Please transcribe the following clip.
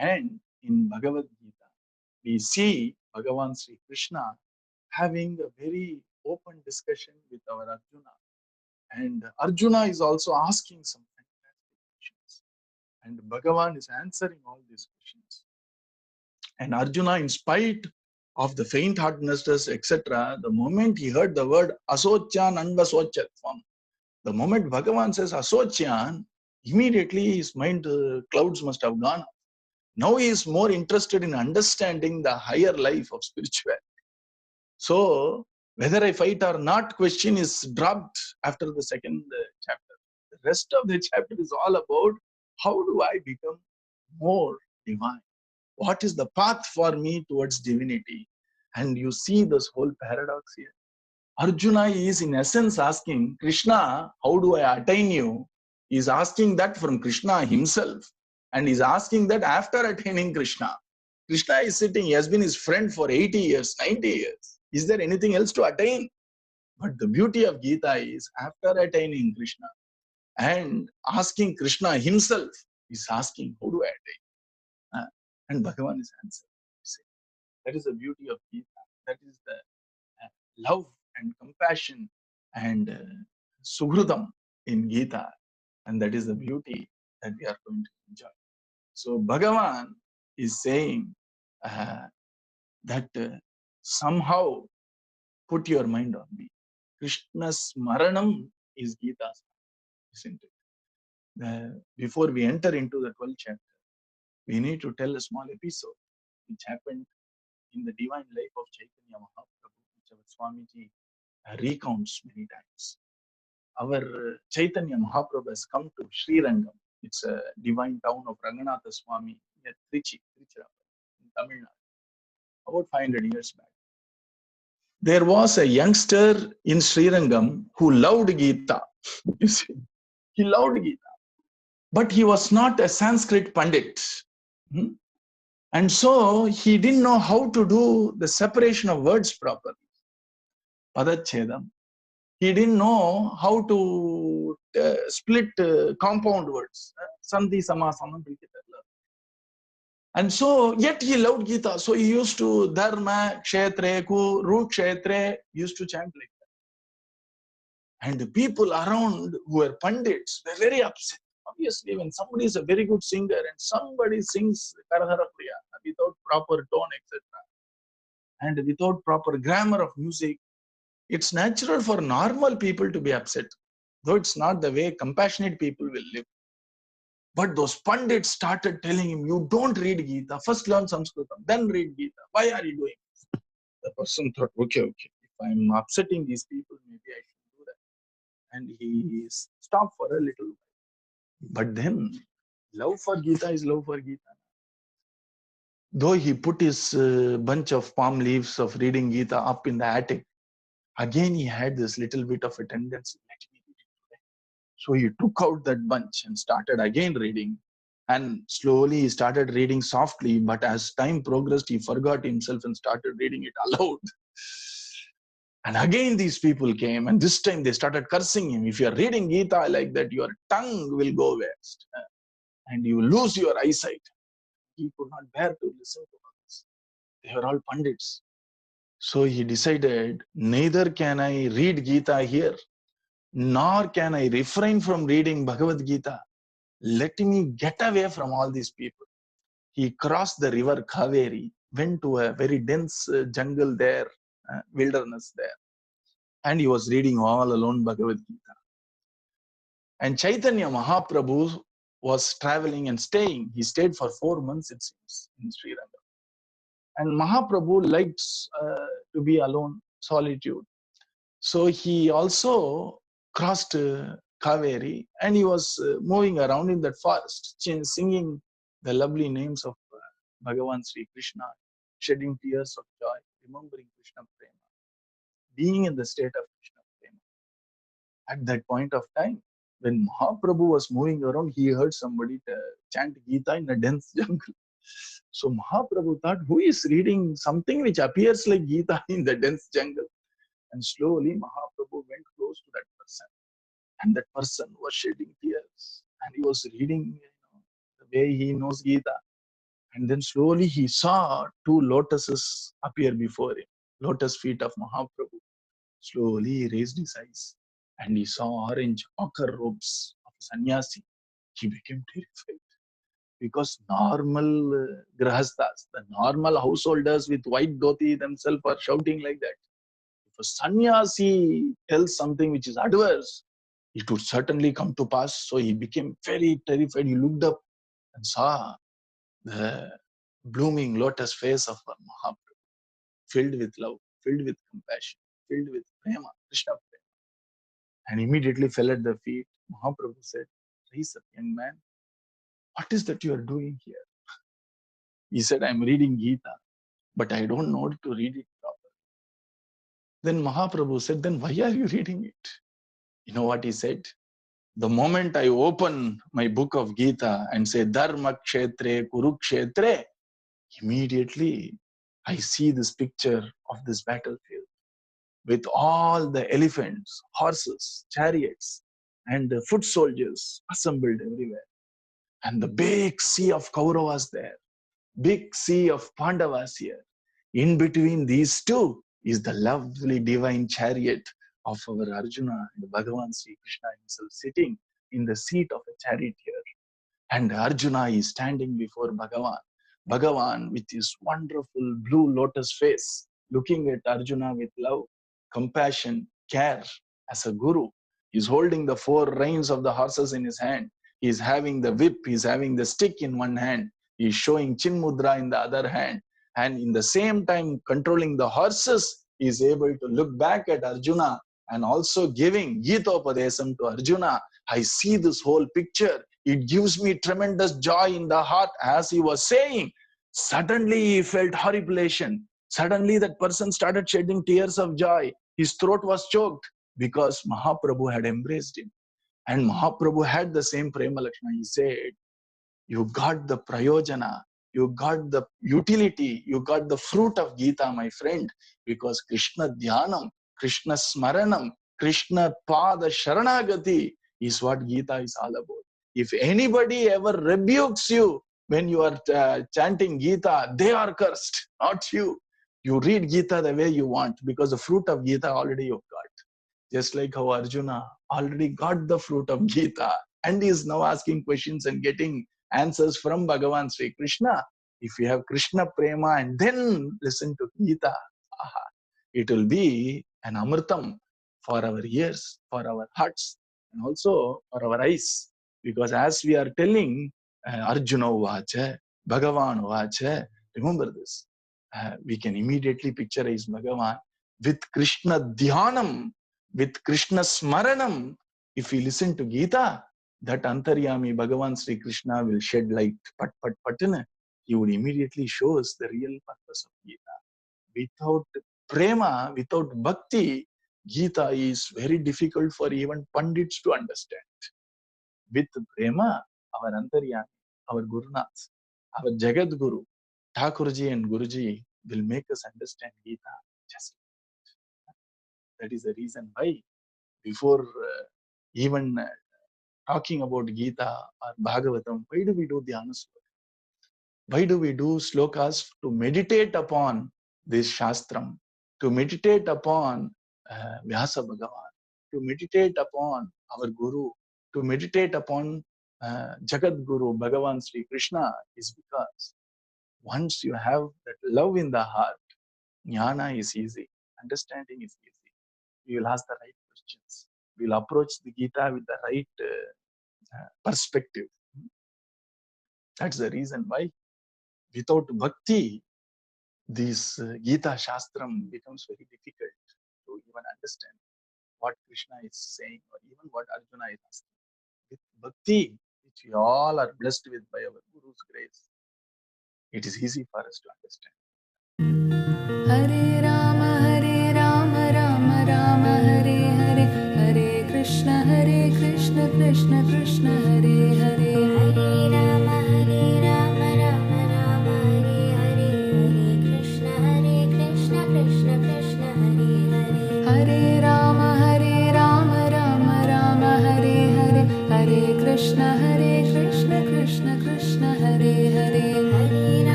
And in Bhagavad Gita, we see Bhagavan Sri Krishna having a very open discussion with our Arjuna. And Arjuna is also asking some fantastic questions. And Bhagavan is answering all these questions. And Arjuna, in spite of the faint-heartedness, etc., the moment he heard the word Asocyan Anvasochatvam, the moment Bhagavan says Asocyan, immediately his mind clouds must have gone up. Now he is more interested in understanding the higher life of spirituality. So, whether I fight or not question is dropped after the second chapter. The rest of the chapter is all about how do I become more divine? What is the path for me towards divinity? And you see this whole paradox here. Arjuna is in essence asking, Krishna, how do I attain you? He is asking that from Krishna himself. And he is asking that after attaining Krishna. Krishna is sitting, he has been his friend for 80 years, 90 years. Is there anything else to attain? But the beauty of Gita is after attaining Krishna and asking Krishna himself, is asking, how do I attain? And Bhagavan is answering. That is the beauty of Gita. That is the love and compassion and suhrudam in Gita. And that is the beauty that we are going to enjoy. So Bhagavan is saying that somehow put your mind on me. Krishna's Maranam is Gita's, isn't it? Before we enter into the 12th chapter, we need to tell a small episode which happened in the divine life of Chaitanya Mahaprabhu, which our Swamiji recounts many times. Our Chaitanya Mahaprabhu has come to Srirangam. It's a divine town of Ranganatha Swami near Trichy, in Tamil Nadu, about 500 years back. There was a youngster in Srirangam who loved Gita. You see, he loved Gita. But he was not a Sanskrit Pandit. And so he didn't know how to do the separation of words properly. Padachedam. He didn't know how to split compound words. Sandhi, Samasamam, and so, yet he loved Gita. So he used to Dharma, Kshetre, Kuru, Kshetre, used to chant like that. And the people around who were Pandits were very upset. Obviously, when somebody is a very good singer and somebody sings Karahara Priya without proper tone, etc., and without proper grammar of music, it's natural for normal people to be upset, though it's not the way compassionate people will live. But those Pandits started telling him, you don't read Gita, first learn Sanskritam, then read Gita. Why are you doing this? The person thought, okay, if I'm upsetting these people, maybe I should do that. And he stopped for a little while. But then, love for Gita is love for Gita. Though he put his bunch of palm leaves of reading Gita up in the attic, again he had this little bit of a tendency, let me read it today. So he took out that bunch and started again reading. And slowly he started reading softly, but as time progressed, he forgot himself and started reading it aloud. And again these people came, and this time they started cursing him. If you are reading Gita like that, your tongue will go west, and you will lose your eyesight. He could not bear to listen to others. They were all Pandits. So he decided, neither can I read Gita here, nor can I refrain from reading Bhagavad Gita. Let me get away from all these people. He crossed the river Kaveri, went to a very dense jungle there, wilderness there. And he was reading all alone Bhagavad Gita. And Chaitanya Mahaprabhu was traveling and staying. He stayed for 4 months, it seems, in Sri Lanka. And Mahaprabhu likes to be alone, solitude. So he also crossed Kaveri, and he was moving around in that forest, singing the lovely names of Bhagavan Sri Krishna, shedding tears of joy, remembering Krishna Prema, being in the state of Krishna Prema. At that point of time, when Mahaprabhu was moving around, he heard somebody chant Gita in a dense jungle. So Mahaprabhu thought, who is reading something which appears like Gita in the dense jungle? And slowly Mahaprabhu went close to that person. And that person was shedding tears. And he was reading the way he knows Gita. And then slowly he saw two lotuses appear before him, lotus feet of Mahaprabhu. Slowly he raised his eyes and he saw orange ochre robes of a sannyasi. He became terrified because normal grahasthas, the normal householders with white dhoti themselves are shouting like that. If a sannyasi tells something which is adverse, it would certainly come to pass. So he became very terrified. He looked up and saw the blooming lotus face of Mahaprabhu, filled with love, filled with compassion, filled with prema, Krishna prema, and immediately fell at the feet. Mahaprabhu said, "Rise up, young man. What is that you are doing here?" He said, "I'm reading Gita, but I don't know to read it properly." Then Mahaprabhu said, "Then why are you reading it?" You know what he said? The moment I open my book of Gita and say, Dharma Kshetre, Kurukshetre, immediately I see this picture of this battlefield with all the elephants, horses, chariots, and the foot soldiers assembled everywhere. And the big sea of Kauravas there, big sea of Pandavas here. In between these two is the lovely divine chariot of our Arjuna and Bhagavan Sri Krishna himself sitting in the seat of a charioteer. And Arjuna is standing before Bhagavan. Bhagavan, with his wonderful blue lotus face, looking at Arjuna with love, compassion, care as a guru. He's holding the four reins of the horses in his hand. He's having the whip, he's having the stick in one hand. He's showing Chin Mudra in the other hand. And in the same time, controlling the horses, he's able to look back at Arjuna and also giving Gitopadesam to Arjuna. I see this whole picture. It gives me tremendous joy in the heart. As he was saying, suddenly he felt horripilation. Suddenly that person started shedding tears of joy. His throat was choked because Mahaprabhu had embraced him. And Mahaprabhu had the same prema lakshana. He said, you got the prayojana, you got the utility, you got the fruit of Gita, my friend, because Krishna Dhyaanam, Krishna Smaranam, Krishna Pada Sharanagati is what Gita is all about. If anybody ever rebukes you when you are chanting Gita, they are cursed, not you. You read Gita the way you want because the fruit of Gita already you've got. Just like how Arjuna already got the fruit of Gita and is now asking questions and getting answers from Bhagavan Sri Krishna. If you have Krishna Prema and then listen to Gita, it will be an amritam for our ears, for our hearts, and also for our eyes. Because as we are telling Arjuna Vacha, Bhagavan Vacha, remember this. We can immediately picturize Bhagavan with Krishna Dhyanam, with Krishna Smaranam. If we listen to Gita, that Antaryami Bhagavan Sri Krishna will shed light, patana. He would immediately show us the real purpose of Gita. Without prema, without bhakti, Gita is very difficult for even pandits to understand. With prema, our Antaryami, our Gurunath, our Jagat Guru, Thakurji and Guruji will make us understand Gita just. That is the reason why before even talking about Gita or Bhagavatam, why do we do Dhyana sloka? Why do we do slokas? To meditate upon this Shastram, to meditate upon Vyasa Bhagavan, to meditate upon our Guru, to meditate upon Jagat Guru, Bhagavan Sri Krishna, is because once you have that love in the heart, jnana is easy, understanding is easy. You will ask the right questions. We will approach the Gita with the right perspective. That's the reason why without bhakti, this Gita Shastram becomes very difficult to even understand what Krishna is saying or even what Arjuna is asking. With bhakti, which we all are blessed with by our Guru's grace, it is easy for us to understand. Hare